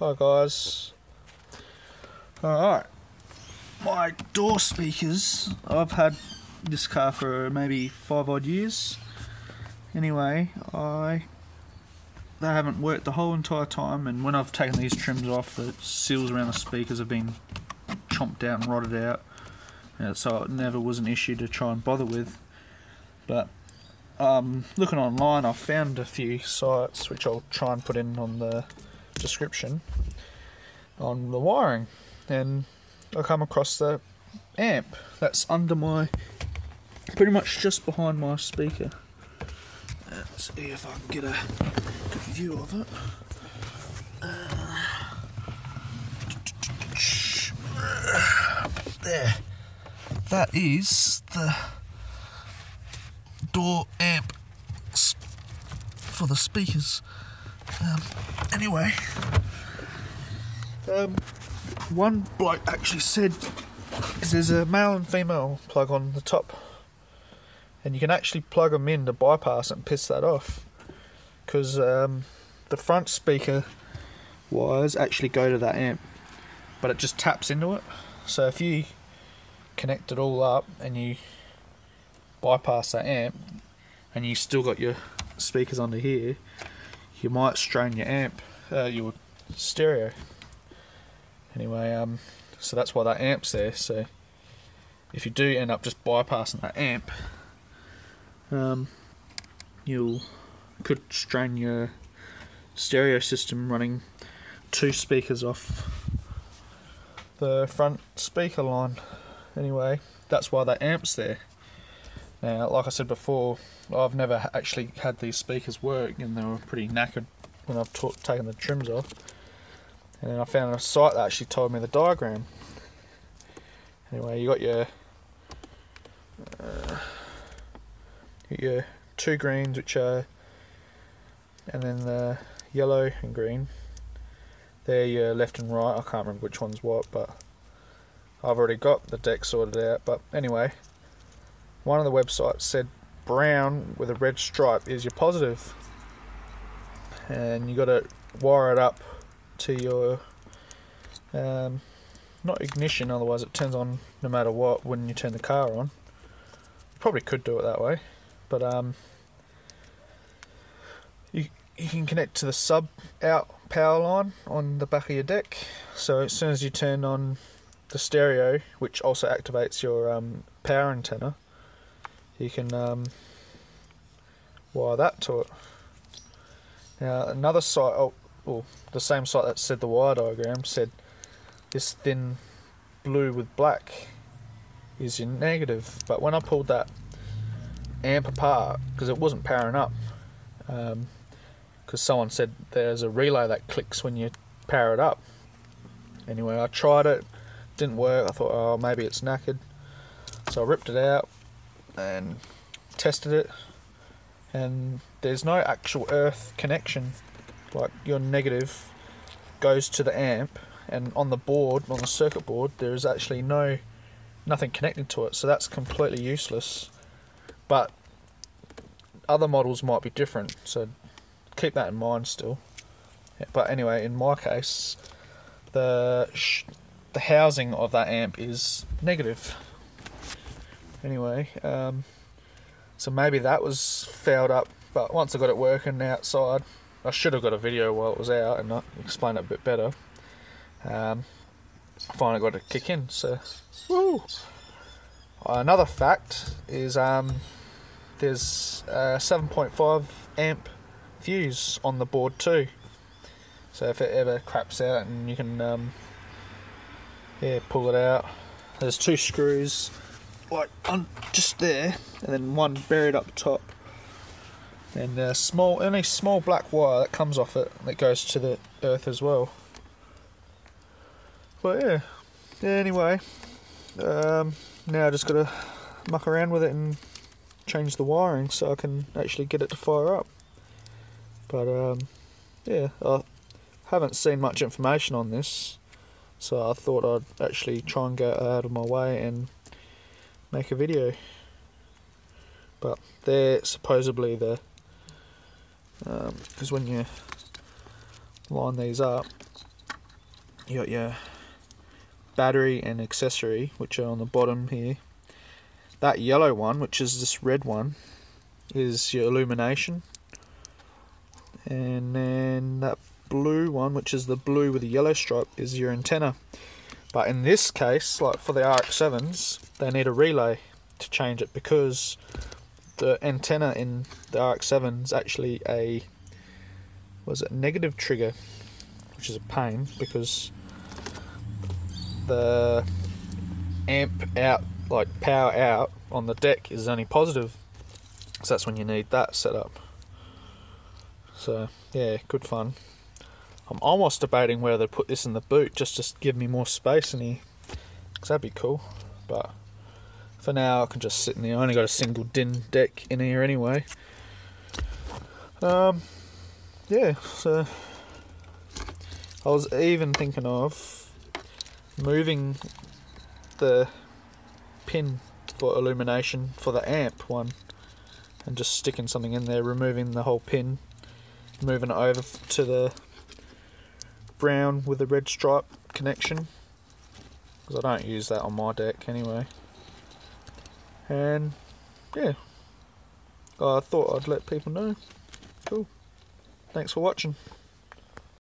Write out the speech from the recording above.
Hi guys. Alright, my door speakers, I've had this car for maybe 5 odd years. Anyway, they haven't worked the whole entire time, and when I've taken these trims off, the seals around the speakers have been chomped out and rotted out, so it never was an issue to try and bother with. But looking online, I found a few sites which I'll try and put in on the description on the wiring, and I come across the amp that's under my, pretty much just behind my speaker. Let's see if I can get a good view of it. There, that is the door amp for the speakers. Anyway, one bloke actually said there's a male and female plug on the top, and you can actually plug them in to bypass it and piss that off, because the front speaker wires actually go to that amp, but it just taps into it. So if you connect it all up and you bypass that amp and you still got your speakers under here, you might strain your amp, your stereo. Anyway, so that's why that amp's there. So if you do end up just bypassing that amp, you could strain your stereo system running 2 speakers off the front speaker line. Anyway, that's why that amp's there. Now, like I said before, I've never actually had these speakers work, and they were pretty knackered when I've taken the trims off. And then I found a site that actually told me the diagram. Anyway, you got your 2 greens, which are, and then the yellow and green. They're your left and right. I can't remember which one's what, but I've already got the deck sorted out. But anyway, one of the websites said brown with a red stripe is your positive, and you got to wire it up to your not ignition, otherwise it turns on no matter what when you turn the car on. You probably could do it that way, but you can connect to the sub out power line on the back of your deck. So as soon as you turn on the stereo, which also activates your power antenna, you can wire that to it. Now another site, the same site that said the wire diagram, said this thin blue with black is your negative. But when I pulled that amp apart, because it wasn't powering up, because someone said there's a relay that clicks when you power it up. Anyway, I tried it, didn't work. I thought, oh, maybe it's knackered, so I ripped it out and tested it, and there's no actual earth connection. Like, your negative goes to the amp, and on the board, on the circuit board, there is actually nothing connected to it, so that's completely useless. But other models might be different, so keep that in mind still. Yeah, but anyway, in my case, the housing of that amp is negative. Anyway, so maybe that was fouled up, but once I got it working outside, I should have got a video while it was out and I explained it a bit better. I finally got it to kick in, so woo! Another fact is there's a 7.5 amp fuse on the board too, so if it ever craps out, and you can pull it out. There's 2 screws, like just there, and then one buried up top, and only small black wire that comes off it that goes to the earth as well. But yeah, anyway, now I just gotta muck around with it and change the wiring so I can actually get it to fire up. But yeah, I haven't seen much information on this, so I thought I'd actually try and go out of my way and make a video. But they're supposedly the, because when you line these up, you got your battery and accessory, which are on the bottom here. That yellow one, which is this red one, is your illumination, and then that blue one, which is the blue with the yellow stripe, is your antenna. But in this case, like for the Rx7s, they need a relay to change it, because the antenna in the Rx7 is actually a negative trigger, which is a pain because the amp out, like power out on the deck, is only positive, so that's when you need that set up. So yeah, good fun. I'm almost debating whether to put this in the boot just to give me more space in here, because that'd be cool, but for now I can just sit in there. I only got a single DIN deck in here anyway. Yeah, so I was even thinking of moving the pin for illumination for the amp one and just sticking something in there, removing the whole pin, moving it over to the brown with the red stripe connection, because I don't use that on my deck anyway. And yeah, I thought I'd let people know. Cool. Thanks for watching.